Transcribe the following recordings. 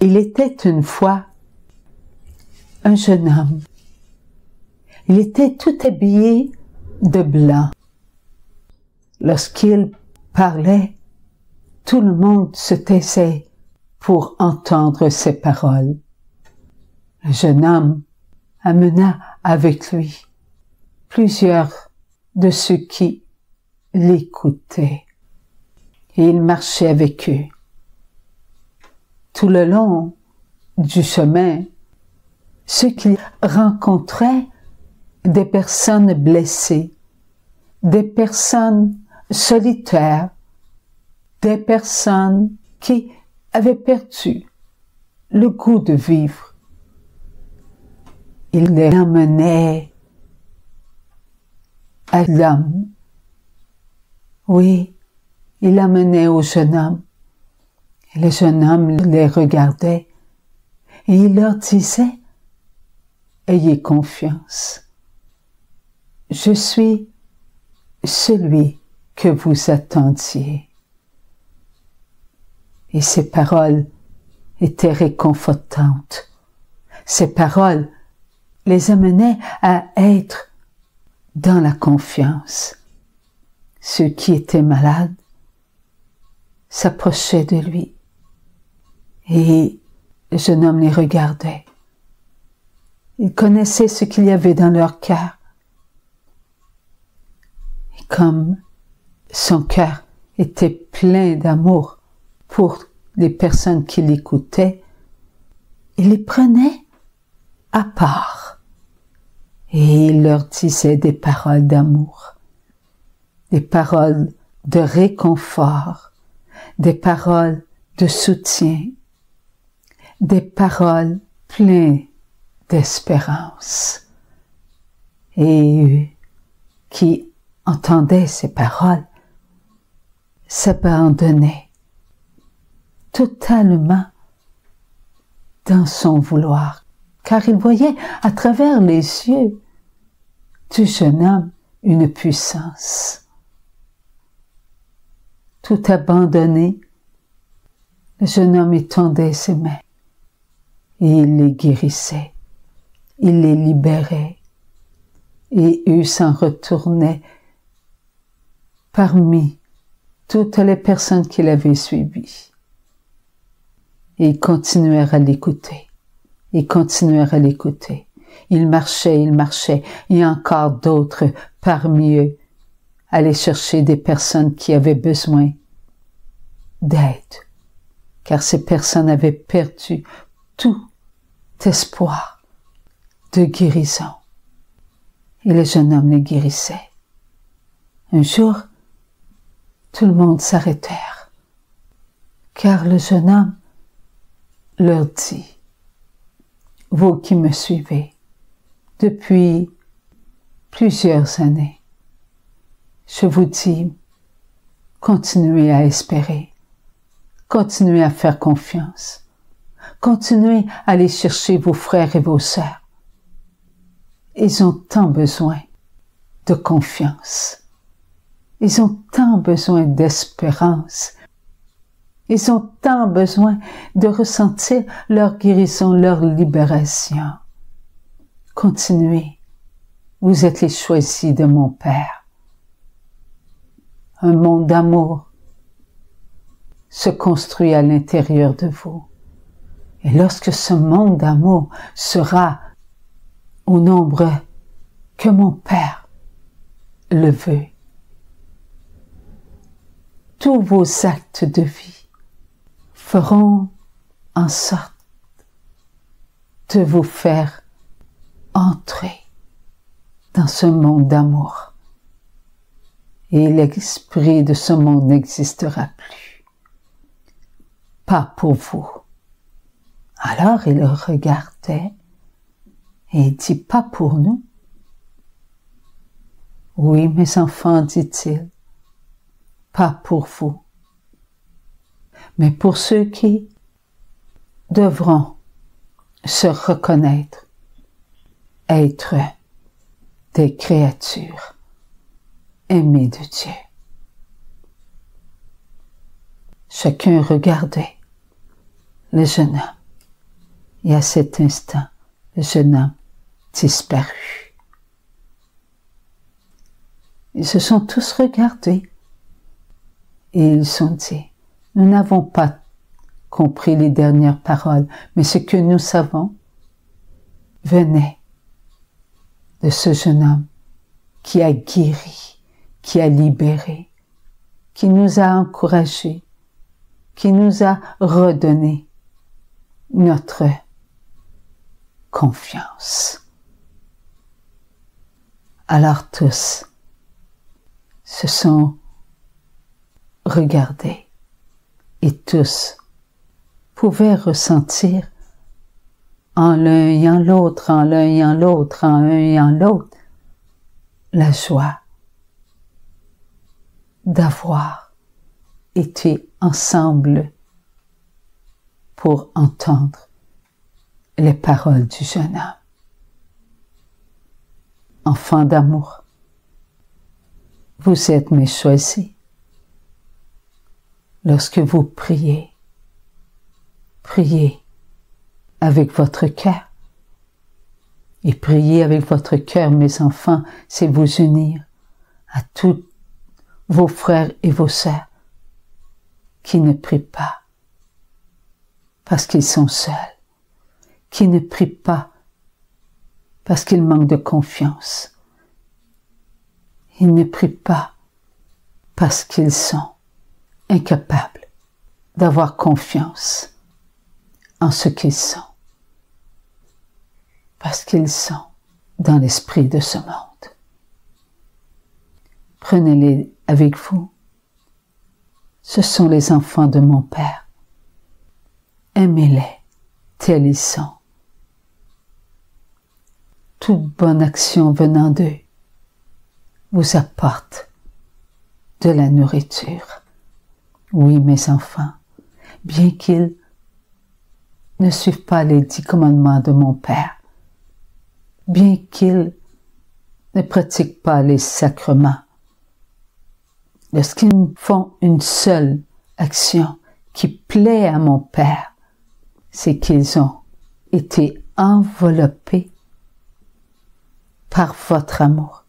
Il était une fois un jeune homme. Il était tout habillé de blanc. Lorsqu'il parlait, tout le monde se taisait pour entendre ses paroles. Le jeune homme amena avec lui plusieurs de ceux qui l'écoutaient, et il marchait avec eux. Tout le long du chemin, ceux qui rencontraient des personnes blessées, des personnes solitaires, des personnes qui avaient perdu le goût de vivre. Il les emmenait à l'homme. Oui, il l'amenait au jeune homme. Et le jeune homme les regardait et il leur disait: ayez confiance. Je suis celui que vous attendiez. Et ces paroles étaient réconfortantes. Ces paroles les amenaient à être dans la confiance. Ceux qui étaient malades s'approchaient de lui et le jeune homme les regardait. Il connaissait ce qu'il y avait dans leur cœur. Et comme son cœur était plein d'amour pour les personnes qui l'écoutaient, il les prenait à part et il leur disait des paroles d'amour, des paroles de réconfort, des paroles de soutien, des paroles pleines d'espérance. Et eux qui entendaient ces paroles s'abandonnaient totalement dans son vouloir, car il voyait à travers les yeux du jeune homme une puissance. Tout abandonné, le jeune homme étendait ses mains et il les guérissait, il les libérait et eux s'en retournaient parmi toutes les personnes qu'il avait suivies. Et ils continuèrent à l'écouter. Ils continuèrent à l'écouter. Ils marchaient, et encore d'autres parmi eux allaient chercher des personnes qui avaient besoin d'aide, car ces personnes avaient perdu tout espoir de guérison. Et le jeune homme les guérissait. Un jour, tout le monde s'arrêtèrent, car le jeune homme leur dit: vous qui me suivez depuis plusieurs années, je vous dis, continuez à espérer, continuez à faire confiance, continuez à aller chercher vos frères et vos sœurs. Ils ont tant besoin de confiance, ils ont tant besoin d'espérance, ils ont tant besoin de ressentir leur guérison, leur libération. Continuez, vous êtes les choisis de mon Père. Un monde d'amour se construit à l'intérieur de vous. Et lorsque ce monde d'amour sera au nombre que mon Père le veut, tous vos actes de vie feront en sorte de vous faire entrer dans ce monde d'amour. Et l'esprit de ce monde n'existera plus. Pas pour vous. Alors il le regardait et il dit: pas pour nous. Oui, mes enfants, dit-il, pas pour vous, mais pour ceux qui devront se reconnaître être des créatures aimées de Dieu. Chacun regardait le jeune homme Et à cet instant, le jeune homme disparut. Ils se sont tous regardés et ils ont dit, nous n'avons pas compris les dernières paroles, mais ce que nous savons venait de ce jeune homme qui a guéri, qui a libéré, qui nous a encouragés, qui nous a redonné notre confiance. Alors tous se sont regardés et tous pouvaient ressentir en l'un et en l'autre, en l'un et en l'autre, en un et en l'autre, la joie d'avoir été ensemble pour entendre les paroles du jeune homme. Enfants d'amour, vous êtes mes choisis. Lorsque vous priez, priez avec votre cœur. Et prier avec votre cœur, mes enfants, c'est vous unir à tous vos frères et vos sœurs qui ne prient pas parce qu'ils sont seuls, qui ne prient pas parce qu'ils manquent de confiance. Ils ne prient pas parce qu'ils sont incapables d'avoir confiance en ce qu'ils sont, parce qu'ils sont dans l'esprit de ce monde. Prenez-les avec vous. Ce sont les enfants de mon Père. Aimez-les tels ils sont. Toute bonne action venant d'eux vous apporte de la nourriture. Oui, mes enfants, bien qu'ils ne suivent pas les 10 commandements de mon Père, bien qu'ils ne pratiquent pas les sacrements, lorsqu'ils font une seule action qui plaît à mon Père, c'est qu'ils ont été enveloppés par votre amour.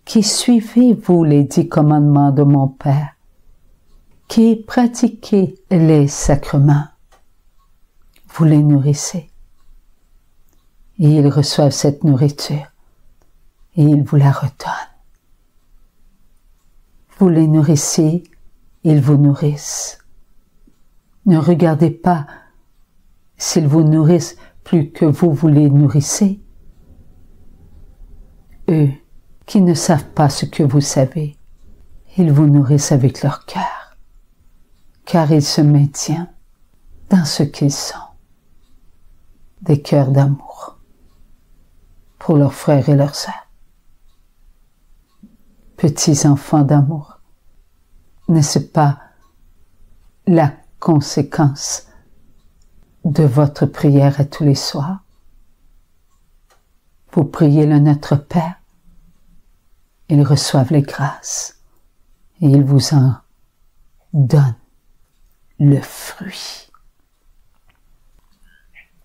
Qui suivez-vous les 10 commandements de mon Père, qui pratiquez les sacrements, vous les nourrissez. Et ils reçoivent cette nourriture et ils vous la redonnent. Vous les nourrissez, ils vous nourrissent. Ne regardez pas s'ils vous nourrissent plus que vous les nourrissez. Eux qui ne savent pas ce que vous savez, ils vous nourrissent avec leur cœur, car ils se maintiennent dans ce qu'ils sont, des cœurs d'amour pour leurs frères et leurs sœurs. Petits enfants d'amour, n'est-ce pas la conséquence de votre prière à tous les soirs? Vous priez le Notre Père, ils reçoivent les grâces et ils vous en donnent le fruit.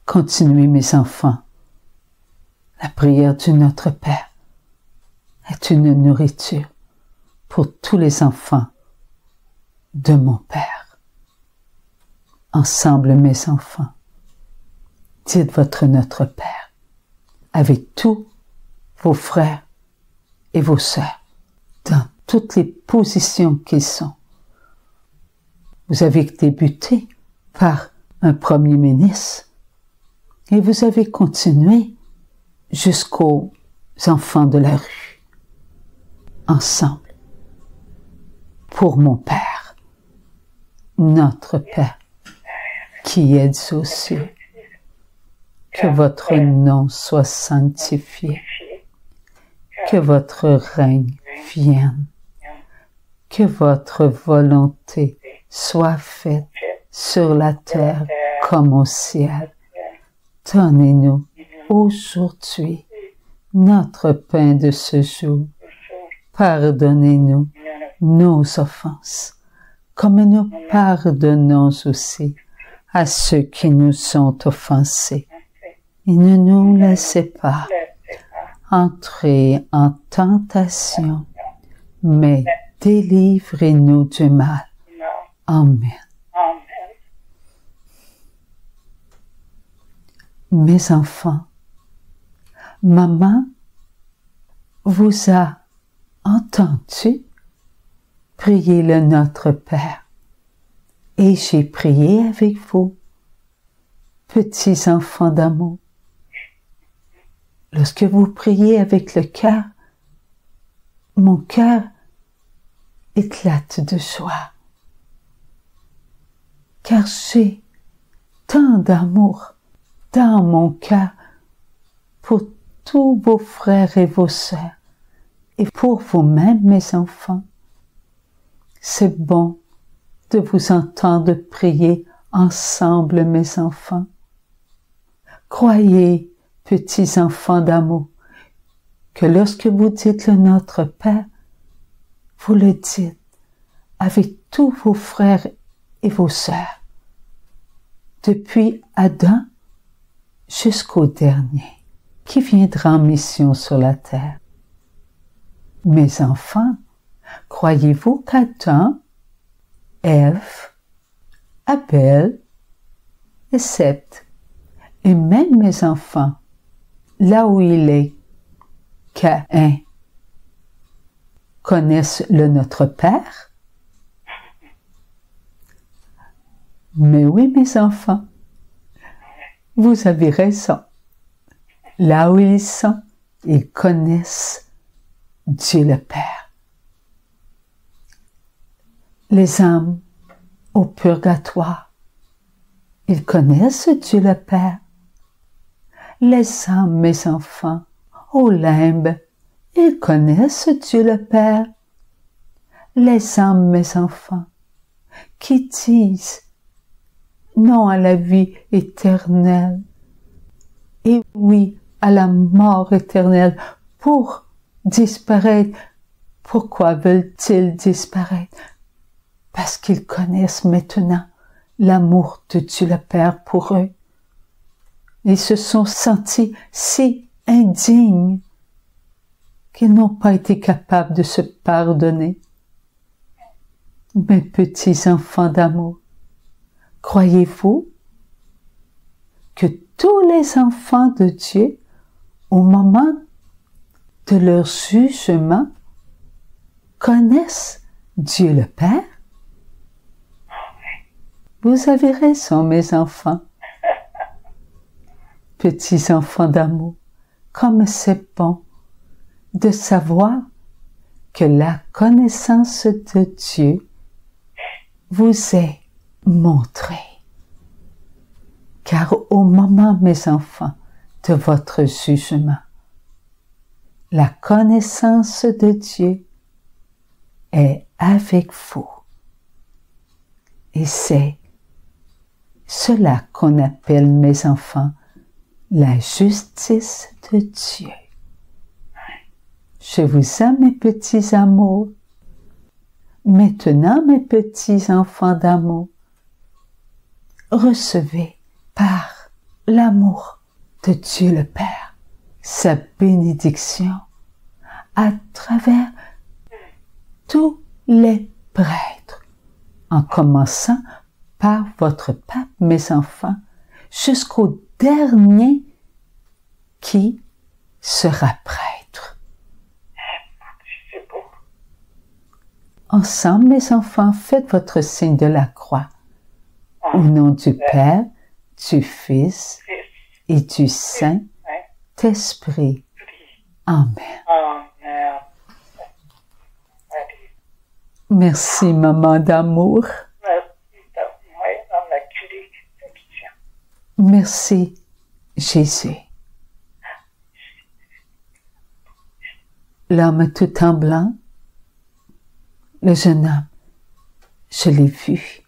Continuez, mes enfants. La prière du Notre Père est une nourriture pour tous les enfants de mon Père. Ensemble, mes enfants, dites votre Notre Père avec tous vos frères et vos sœurs dans toutes les positions qu'ils sont. Vous avez débuté par un premier ministre et vous avez continué jusqu'aux enfants de la rue, ensemble, pour mon Père, notre Père, qui êtes aux cieux, que votre nom soit sanctifié, que votre règne vienne, que votre volonté soit faite sur la terre comme au ciel. Donnez-nous aujourd'hui notre pain de ce jour. Pardonnez-nous nos offenses, comme nous pardonnons aussi à ceux qui nous ont offensés. Et ne nous laissez pas entrer en tentation, mais délivrez-nous du mal. Amen. Mes enfants, maman vous a entendu prier le Notre Père et j'ai prié avec vous, petits enfants d'amour. Lorsque vous priez avec le cœur, mon cœur éclate de joie, car j'ai tant d'amour dans mon cœur pour tous vos frères et vos sœurs, et pour vous-même, mes enfants. C'est bon de vous entendre prier ensemble, mes enfants. Croyez, petits enfants d'amour, que lorsque vous dites le Notre Père, vous le dites avec tous vos frères et vos sœurs, depuis Adam jusqu'au dernier, qui viendra en mission sur la terre. Mes enfants, croyez-vous qu'Adam, Ève, Abel et Seth, et même mes enfants, là où il est, Caïn, connaissent le Notre Père? Mais oui, mes enfants, vous avez raison. Là où ils sont, ils connaissent Dieu le Père. Les âmes au purgatoire, ils connaissent Dieu le Père. Les âmes, mes enfants, au limbe, ils connaissent Dieu le Père. Les âmes, mes enfants, qui disent non à la vie éternelle et oui à la mort éternelle pour disparaître. Pourquoi veulent-ils disparaître? Parce qu'ils connaissent maintenant l'amour de Dieu le Père pour eux. Ils se sont sentis si indignes qu'ils n'ont pas été capables de se pardonner. Mes petits enfants d'amour, croyez-vous que tous les enfants de Dieu, au moment de leur jugement, connaissent Dieu le Père? Vous avez raison, mes enfants. Petits enfants d'amour, comme c'est bon de savoir que la connaissance de Dieu vous est montrée. Car au moment, mes enfants, de votre jugement, la connaissance de Dieu est avec vous. Et c'est cela qu'on appelle, mes enfants, la justice de Dieu. Je vous aime, mes petits amours. Maintenant, mes petits enfants d'amour, recevez par l'amour de Dieu le Père sa bénédiction à travers tous les prêtres, en commençant par votre pape, mes enfants, jusqu'au dernier qui sera prêtre. Ensemble, mes enfants, faites votre signe de la croix. Au nom du Père, du Fils et du Saint-Esprit. Amen. Merci, maman d'amour. Merci, Jésus. L'homme tout en blanc, le jeune homme, je l'ai vu.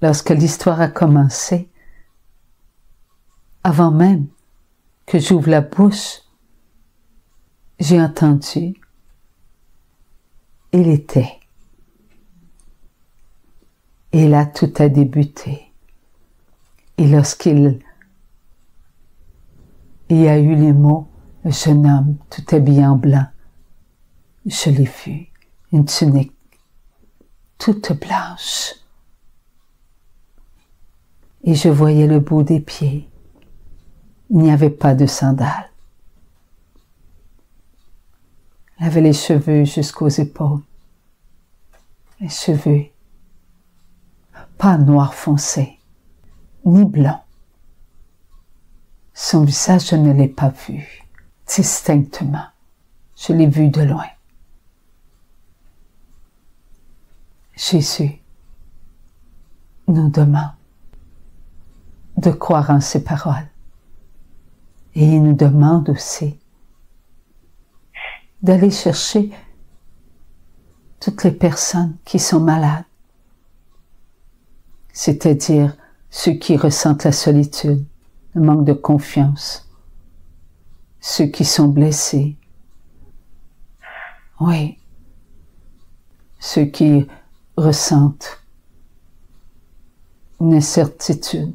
Lorsque l'histoire a commencé, avant même que j'ouvre la bouche, j'ai entendu, il était. Et là, tout a débuté. Et lorsqu'il y a eu les mots, le jeune homme, tout habillé en blanc, je l'ai vu, une tunique toute blanche. Et je voyais le bout des pieds. Il n'y avait pas de sandales. Il avait les cheveux jusqu'aux épaules. Les cheveux, pas noir foncé, ni blanc. Son visage, je ne l'ai pas vu distinctement. Je l'ai vu de loin. Jésus nous demande de croire en ses paroles. Et il nous demande aussi d'aller chercher toutes les personnes qui sont malades, c'est-à-dire ceux qui ressentent la solitude, le manque de confiance, ceux qui sont blessés, oui, ceux qui ressentent une incertitude.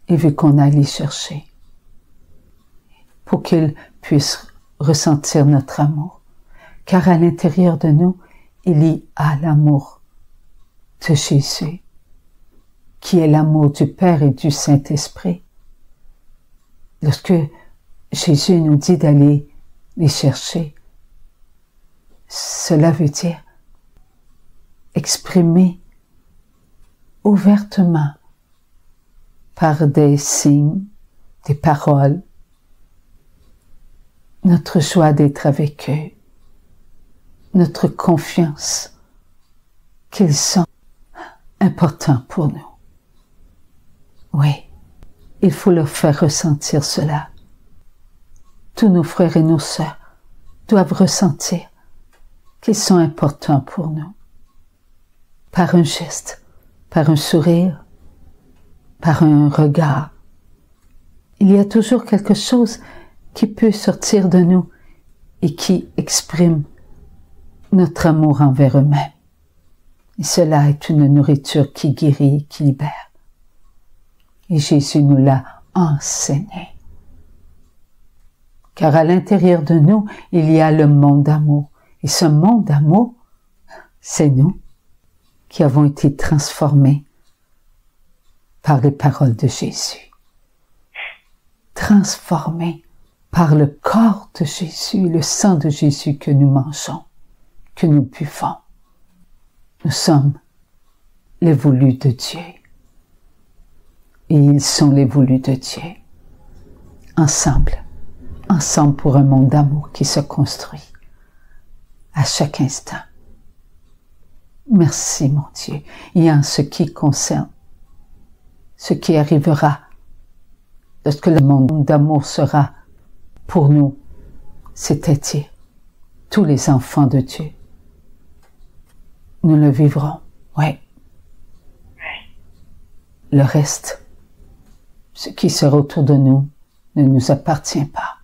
Il veut qu'on aille les chercher pour qu'ils puissent ressentir notre amour. Car à l'intérieur de nous, il y a l'amour de Jésus, qui est l'amour du Père et du Saint-Esprit. Lorsque Jésus nous dit d'aller les chercher, cela veut dire exprimer ouvertement par des signes, des paroles, notre joie d'être avec eux, notre confiance qu'ils sont importants pour nous. Oui, il faut leur faire ressentir cela. Tous nos frères et nos sœurs doivent ressentir qu'ils sont importants pour nous. Par un geste, par un sourire, par un regard. Il y a toujours quelque chose qui peut sortir de nous et qui exprime notre amour envers eux-mêmes. Et cela est une nourriture qui guérit, qui libère. Et Jésus nous l'a enseigné. Car à l'intérieur de nous, il y a le monde d'amour. Et ce monde d'amour, c'est nous qui avons été transformés par les paroles de Jésus. Transformés par le corps de Jésus, le sang de Jésus que nous mangeons, que nous buvons. Nous sommes les voulus de Dieu. Et ils sont les voulus de Dieu. Ensemble pour un monde d'amour qui se construit à chaque instant. Merci mon Dieu. Et en ce qui concerne ce qui arrivera lorsque le monde d'amour sera pour nous, c'est-à-dire tous les enfants de Dieu. Nous le vivrons, oui. Le reste, ce qui sera autour de nous, ne nous appartient pas.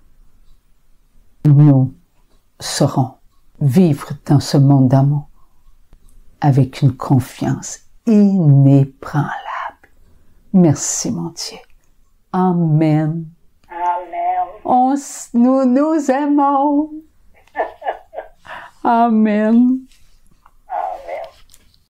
Nous saurons vivre dans ce monde d'amour avec une confiance inébranlable. Merci mon Dieu. Amen. Amen. Nous nous aimons. Amen.